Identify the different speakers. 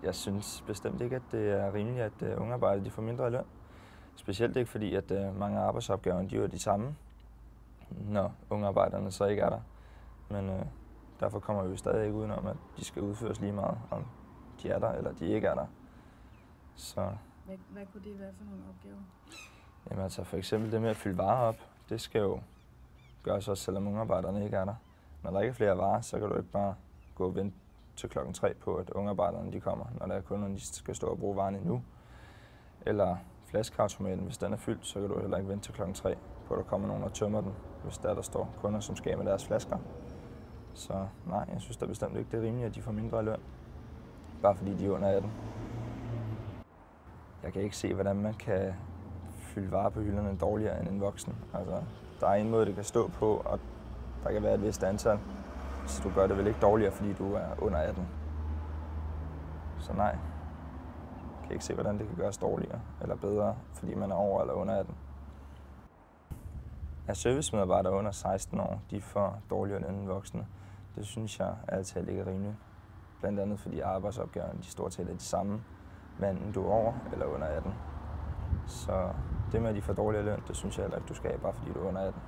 Speaker 1: Jeg synes bestemt ikke, at det er rimeligt, at ungarbejdere de får mindre i løn. Specielt ikke fordi, at mange af arbejdsopgaverne de er de samme, når ungarbejderne så ikke er der. Men derfor kommer vi jo stadig ikke udenom, at de skal udføres lige meget, om de er der eller de ikke er der. Så
Speaker 2: Hvad kunne det være for nogle opgaver?
Speaker 1: jamen altså for eksempel det med at fylde varer op, det skal jo gøres også, selvom ungarbejderne ikke er der. Når der ikke er flere varer, så kan du ikke bare gå og vente til 3 på, at ungarbejderne de kommer, når der er kunderne, de skal stå og bruge varerne nu. Eller flaskeautomaten, hvis den er fyldt, så kan du heller ikke vente til 3 på, at der kommer nogen og tømmer den, hvis der står kunder, som skal med deres flasker. Så nej, jeg synes da bestemt ikke, det er rimeligt, at de får mindre løn, bare fordi de er under 18. Jeg kan ikke se, hvordan man kan fylde varer på hylderne dårligere end en voksen. Altså, der er en måde, det kan stå på, og der kan være et vist antal. Så du gør det vel ikke dårligere, fordi du er under 18. Så nej, jeg kan ikke se, hvordan det kan gøres dårligere eller bedre, fordi man er over eller under 18. At servicemedarbejdere under 16 år, de får dårligere løn end voksne, det synes jeg altid ikke er rimeligt. Blandt andet fordi arbejdsopgaverne de stort set er de samme, hvad enten du er over eller under 18. Så det med, at de får dårligere løn, det synes jeg heller ikke, du skal have, bare fordi du er under 18.